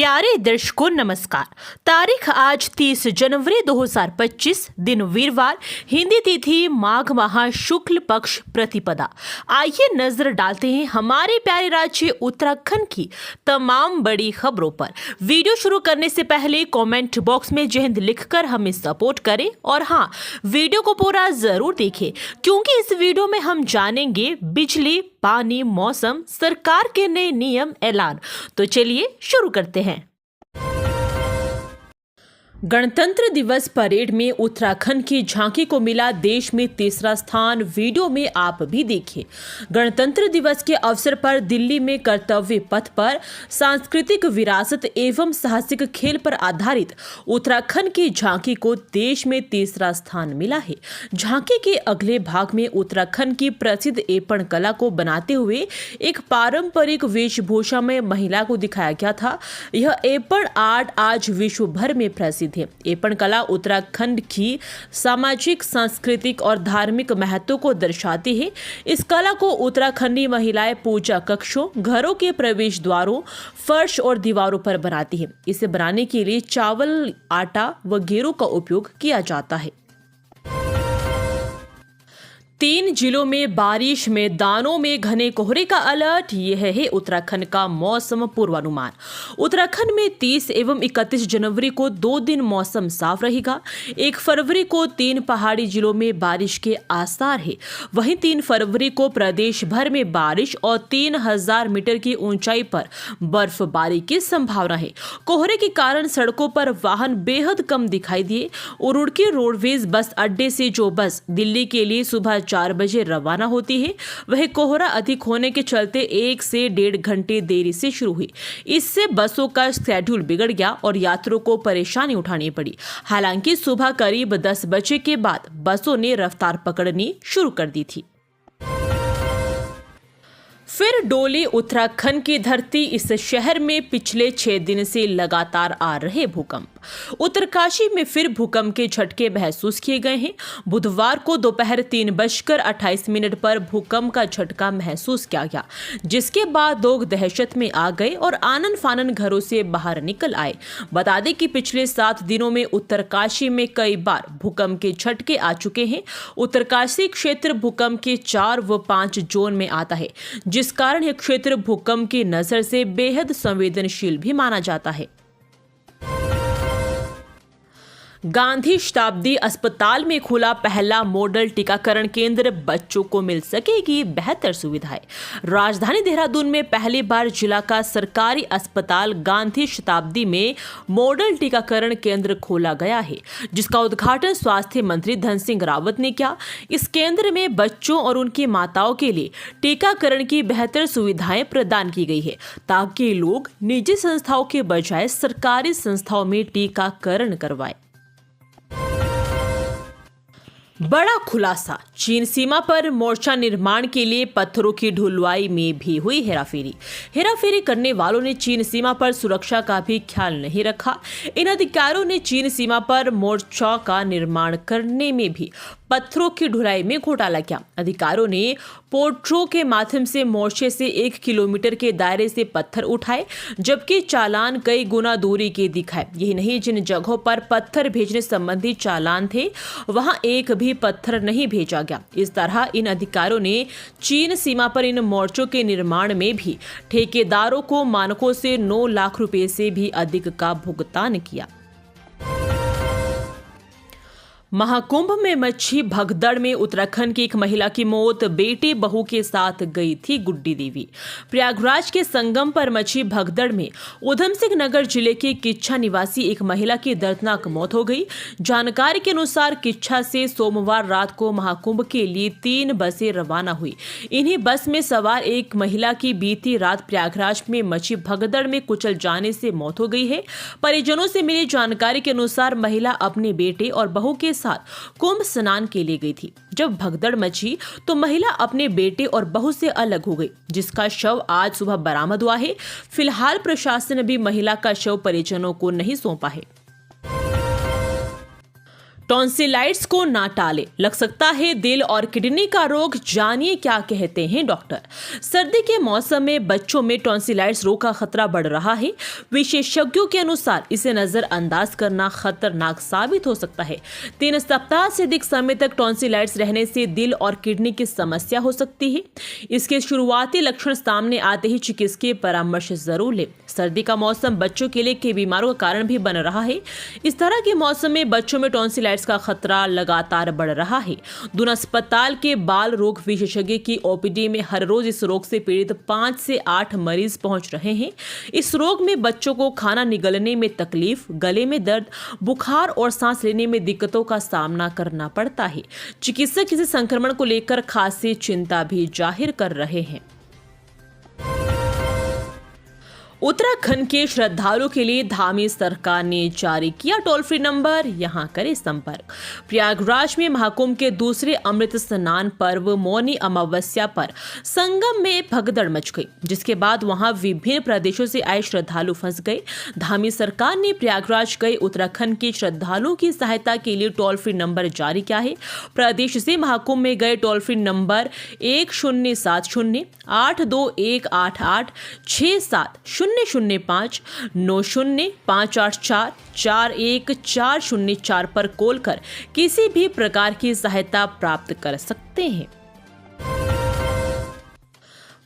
प्यारे दर्शकों नमस्कार। तारीख आज 30 जनवरी 2025, दिन वीरवार, हिंदी तिथि माघ माह शुक्ल पक्ष प्रतिपदा। आइए नजर डालते हैं हमारे प्यारे राज्य उत्तराखंड की तमाम बड़ी खबरों पर। वीडियो शुरू करने से पहले कमेंट बॉक्स में जय हिंद लिखकर हमें सपोर्ट करें और हाँ, वीडियो को पूरा जरूर देखें क्योंकि इस वीडियो में हम जानेंगे बिजली, पानी, मौसम, सरकार के नए नियम, ऐलान। तो चलिए शुरू करते हैं। गणतंत्र दिवस परेड में उत्तराखंड की झांकी को मिला देश में तीसरा स्थान। वीडियो में आप भी देखिए। गणतंत्र दिवस के अवसर पर दिल्ली में कर्तव्य पथ पर सांस्कृतिक विरासत एवं साहसिक खेल पर आधारित उत्तराखंड की झांकी को देश में तीसरा स्थान मिला है। झांकी के अगले भाग में उत्तराखंड की प्रसिद्ध एपण कला को बनाते हुए एक पारंपरिक वेशभूषा में महिला को दिखाया गया था। यह एपण आर्ट आज विश्व भर में प्रसिद्ध है। एपण कला उत्तराखंड की सामाजिक, सांस्कृतिक और धार्मिक महत्व को दर्शाती है। इस कला को उत्तराखंडी महिलाएं पूजा कक्षों, घरों के प्रवेश द्वारों, फर्श और दीवारों पर बनाती है। इसे बनाने के लिए चावल, आटा व गेरू का उपयोग किया जाता है। 3 जिलों में बारिश, मैदानों में घने कोहरे का अलर्ट। यह है उत्तराखंड का मौसम पूर्वानुमान। उत्तराखंड में 30 एवं 31 जनवरी को 2 दिन मौसम साफ रहेगा। 1 फरवरी को 3 पहाड़ी जिलों में बारिश के आसार है। वहीं 3 फरवरी को प्रदेश भर में बारिश और 3000 मीटर की ऊंचाई पर बर्फबारी की संभावना है। कोहरे के कारण सड़कों पर वाहन बेहद कम दिखाई दिए। रुड़की रोडवेज बस अड्डे से जो बस दिल्ली के लिए सुबह 4 बजे रवाना होती है, वह कोहरा अधिक होने के चलते 1 से 1.5 घंटे देरी से शुरू हुई। इससे बसों का शेड्यूल बिगड़ गया और यात्रियों को परेशानी उठानी पड़ी। हालांकि सुबह करीब 10 बजे के बाद बसों ने रफ्तार पकड़नी शुरू कर दी थी। फिर डोली उत्तराखंड की धरती। इस शहर में पिछले 6 दिन से लगातार आ रहे भूकंप। उत्तरकाशी में फिर भूकंप के झटके महसूस किए गए हैं। बुधवार को दोपहर 3:28 पर भूकंप का झटका महसूस किया गया, जिसके बाद लोग दहशत में आ गए और आनन फानन घरों से बाहर निकल आए। बता दें कि पिछले 7 दिनों में उत्तरकाशी में कई बार भूकंप के झटके आ चुके हैं। उत्तरकाशी क्षेत्र भूकंप के 4 व 5 जोन में आता है, जिस कारण यह क्षेत्र भूकंप की नजर से बेहद संवेदनशील भी माना जाता है। गांधी शताब्दी अस्पताल में खुला पहला मॉडल टीकाकरण केंद्र। बच्चों को मिल सकेगी बेहतर सुविधाएं। राजधानी देहरादून में पहली बार जिला का सरकारी अस्पताल गांधी शताब्दी में मॉडल टीकाकरण केंद्र खोला गया है, जिसका उद्घाटन स्वास्थ्य मंत्री धन सिंह रावत ने किया। इस केंद्र में बच्चों और उनकी माताओं के लिए टीकाकरण की बेहतर सुविधाएं प्रदान की गई है, ताकि लोग निजी संस्थाओं के बजाय सरकारी संस्थाओं में टीकाकरण करवाएं। बड़ा खुलासा। चीन सीमा पर मोर्चा निर्माण के लिए पत्थरों की ढुलवाई में भी हुई हेराफेरी। हेराफेरी करने वालों ने चीन सीमा पर सुरक्षा का भी ख्याल नहीं रखा। इन अधिकारियों ने चीन सीमा पर मोर्चा का निर्माण करने में भी पत्थरों की ढुलाई में घोटाला किया। अधिकारियों ने पोर्ट्रो के माध्यम से मोर्चे से 1 किलोमीटर के दायरे से पत्थर उठाए, जबकि चालान कई गुना दूरी के दिखाए। यही नहीं, जिन जगहों पर पत्थर भेजने संबंधी चालान थे, वहां एक भी पत्थर नहीं भेजा गया। इस तरह इन अधिकारियों ने चीन सीमा पर इन मोर्चों के निर्माण में भी ठेकेदारों को मानकों से 9 लाख रुपए से भी अधिक का भुगतान किया। महाकुंभ में मच्छी भगदड़ में उत्तराखंड की एक महिला की मौत। बेटी बहू के साथ गई थी गुड्डी देवी। प्रयागराज के संगम पर मच्छी भगदड़ में उधम सिंह नगर जिले के किच्छा निवासी एक महिला की दर्दनाक मौत हो गई। जानकारी के अनुसार किच्छा से सोमवार रात को महाकुंभ के लिए 3 बसें रवाना हुई। इन्हीं बस में सवार एक महिला की बीती रात प्रयागराज में मच्छी भगदड़ में कुचल जाने से मौत हो गई है। परिजनों से मिली जानकारी के अनुसार महिला अपने बेटे और बहू के साथ कुंभ स्नान के लिए गई थी। जब भगदड़ मची तो महिला अपने बेटे और बहू से अलग हो गई, जिसका शव आज सुबह बरामद हुआ है। फिलहाल प्रशासन ने भी महिला का शव परिजनों को नहीं सौंपा है। टॉन्सिलाइट्स को ना टाले, लग सकता है दिल और किडनी का रोग। जानिए क्या कहते हैं डॉक्टर। सर्दी के मौसम में बच्चों में टॉन्सिलाइट्स रोग का खतरा बढ़ रहा है। विशेषज्ञों के अनुसार इसे नजरअंदाज करना खतरनाक साबित हो सकता है। 3 सप्ताह से अधिक समय तक टॉन्सिलाइट्स रहने से दिल और किडनी की समस्या हो सकती है। इसके शुरुआती लक्षण सामने आते ही चिकित्सकीय परामर्श जरूर लें। सर्दी का मौसम बच्चों के लिए कई बीमारियों का कारण भी बन रहा है। इस तरह के मौसम में बच्चों में टॉन्सिलाइट्स का खतरा लगातार बढ़ रहा है। दून अस्पताल के बाल रोग विशेषज्ञ की ओपीडी में हर रोज इस रोग से पीड़ित 5 से 8 मरीज पहुंच रहे हैं। इस रोग में बच्चों को खाना निगलने में तकलीफ, गले में दर्द, बुखार और सांस लेने में दिक्कतों का सामना करना पड़ता है। चिकित्सक इस संक्रमण को लेकर खासी चिंता भी जाहिर कर रहे हैं। उत्तराखंड के श्रद्धालुओं के लिए धामी सरकार ने जारी किया टोल फ्री नंबर, यहां करें संपर्क। प्रयागराज में महाकुंभ के दूसरे अमृत स्नान पर्व मौनी अमावस्या पर संगम में भगदड़ मच गई, जिसके बाद वहां विभिन्न प्रदेशों से आए श्रद्धालु फंस गए। धामी सरकार ने प्रयागराज गए उत्तराखंड के श्रद्धालुओं की सहायता के लिए टोल फ्री नंबर जारी किया है। प्रदेश से महाकुंभ में गए टोल फ्री नंबर 1070-82188-670005 9058441404 पर कॉल कर किसी भी प्रकार की सहायता प्राप्त कर सकते हैं।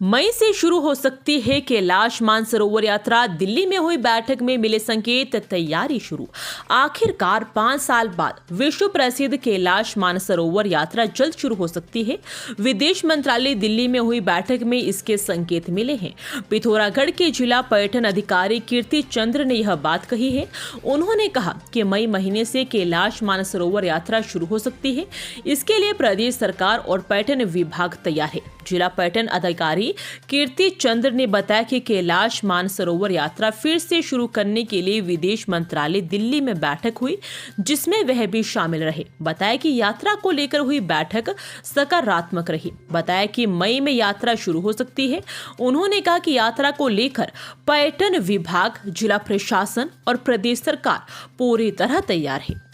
मई से शुरू हो सकती है कैलाश मानसरोवर यात्रा। दिल्ली में हुई बैठक में मिले संकेत, तैयारी शुरू। आखिरकार 5 साल बाद विश्व प्रसिद्ध कैलाश मानसरोवर यात्रा जल्द शुरू हो सकती है। विदेश मंत्रालय दिल्ली में हुई बैठक में इसके संकेत मिले हैं। पिथौरागढ़ के जिला पर्यटन अधिकारी कीर्ति चंद्र ने यह बात कही है। उन्होंने कहा कि मई महीने से कैलाश मानसरोवर यात्रा शुरू हो सकती है। इसके लिए प्रदेश सरकार और पर्यटन विभाग तैयार है। जिला पर्यटन अधिकारी कीर्ति चंद्र ने बताया कि कैलाश मानसरोवर यात्रा फिर से शुरू करने के लिए विदेश मंत्रालय दिल्ली में बैठक हुई, जिसमें वह भी शामिल रहे। बताया कि यात्रा को लेकर हुई बैठक सकारात्मक रही। बताया कि मई में यात्रा शुरू हो सकती है। उन्होंने कहा कि यात्रा को लेकर पर्यटन विभाग, जिला प्रशासन और प्रदेश सरकार पूरी तरह तैयार है।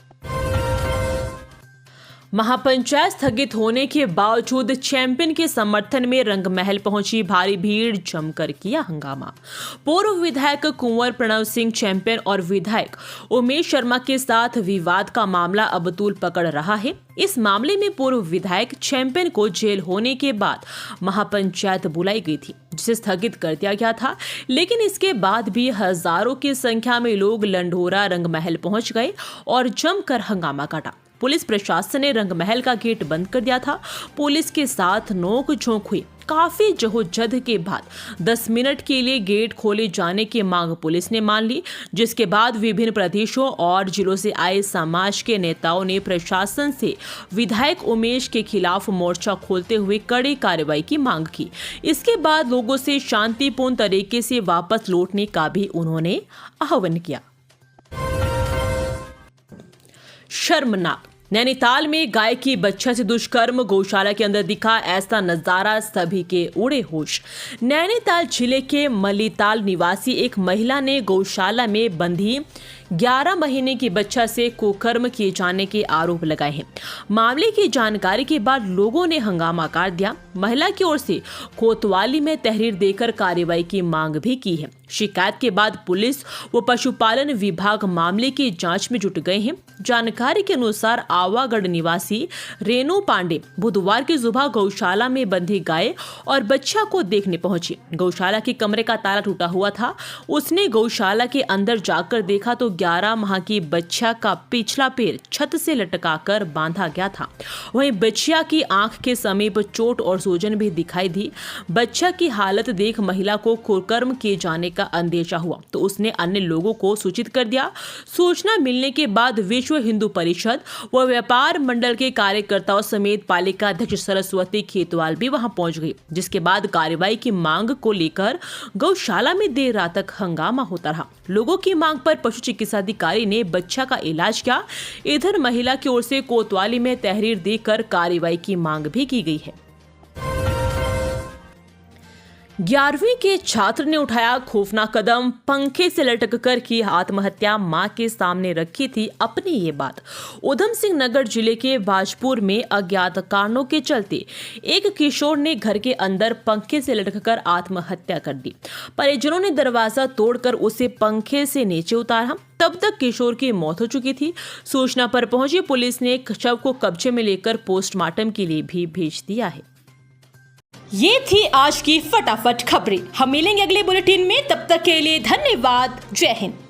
महापंचायत स्थगित होने के बावजूद चैंपियन के समर्थन में रंगमहल पहुंची भारी भीड़, जमकर किया हंगामा। पूर्व विधायक कुंवर प्रणव सिंह चैंपियन और विधायक उमेश शर्मा के साथ विवाद का मामला अब तूल पकड़ रहा है। इस मामले में पूर्व विधायक चैंपियन को जेल होने के बाद महापंचायत बुलाई गई थी, जिसे स्थगित कर दिया गया था। लेकिन इसके बाद भी हजारों की संख्या में लोग लंढोरा रंगमहल पहुंच गए और जमकर हंगामा काटा। पुलिस प्रशासन ने रंगमहल का गेट बंद कर दिया था। पुलिस के साथ नोक-झोंक हुई। काफी जहोजहद के बाद 10 मिनट के लिए गेट खोले जाने की मांग पुलिस ने मान ली, जिसके बाद विभिन्न प्रदेशों और जिलों से आए समाज के नेताओं ने प्रशासन से विधायक उमेश के खिलाफ मोर्चा खोलते हुए कड़ी कार्रवाई की मांग की। इसके बाद लोगों से शांतिपूर्ण तरीके से वापस लौटने का भी उन्होंने आह्वान किया। शर्मनाक, नैनीताल में गाय की बच्चा से दुष्कर्म, गौशाला के अंदर दिखा ऐसा नजारा, सभी के उड़े होश। नैनीताल जिले के मलीताल निवासी एक महिला ने गौशाला में बंधी 11 महीने की बच्चा से कुकर्म किए जाने के आरोप लगाए हैं। मामले की जानकारी के बाद लोगों ने हंगामा कर दिया। महिला की ओर से कोतवाली में तहरीर देकर कार्रवाई की मांग भी की है। शिकायत के बाद पुलिस व पशुपालन विभाग मामले की जांच में जुट गए हैं। जानकारी के अनुसार आवागढ़ निवासी रेणु पांडे बुधवार की सुबह गौशाला में बंधी गाय और बच्चा को देखने पहुंची। गौशाला के कमरे का ताला टूटा हुआ था। उसने गौशाला के अंदर जाकर देखा तो 11 माह की बच्चा का पिछला पैर छत से लटकाकर बांधा गया था। वहीं बच्चिया की आंख के समीप चोट और सूजन भी दिखाई दी। बच्चा की हालत देख महिला को कुकर्म किए जाने का अंदेशा हुआ तो उसने अन्य लोगों को सूचित कर दिया। सूचना मिलने के बाद विश्व हिंदू परिषद व व्यापार मंडल के कार्यकर्ताओं समेत पालिका अध्यक्ष सरस्वती खेतवाल भी वहां पहुंच गई, जिसके बाद कार्रवाई की मांग को लेकर गौशाला में देर रात तक हंगामा होता रहा। लोगों की मांग पर पशु चिकित्साधिकारी ने बच्चा का इलाज किया। इधर महिला की ओर से कोतवाली में तहरीर देकर कार्रवाई की मांग भी की गई है। 11वीं के छात्र ने उठाया खौफनाक कदम, पंखे से लटककर की आत्महत्या, मां के सामने रखी थी अपनी ये बात। उधम सिंह नगर जिले के बाजपुर में अज्ञात कारणों के चलते एक किशोर ने घर के अंदर पंखे से लटककर आत्महत्या कर दी। परिजनों ने दरवाजा तोड़कर उसे पंखे से नीचे उतारा। तब तक किशोर की मौत हो चुकी थी। सूचना पर पहुंची पुलिस ने शव को कब्जे में लेकर पोस्टमार्टम के लिए भी भेज दिया है। ये थी आज की फटाफट खबरें। हम मिलेंगे अगले बुलेटिन में, तब तक के लिए धन्यवाद। जय हिंद।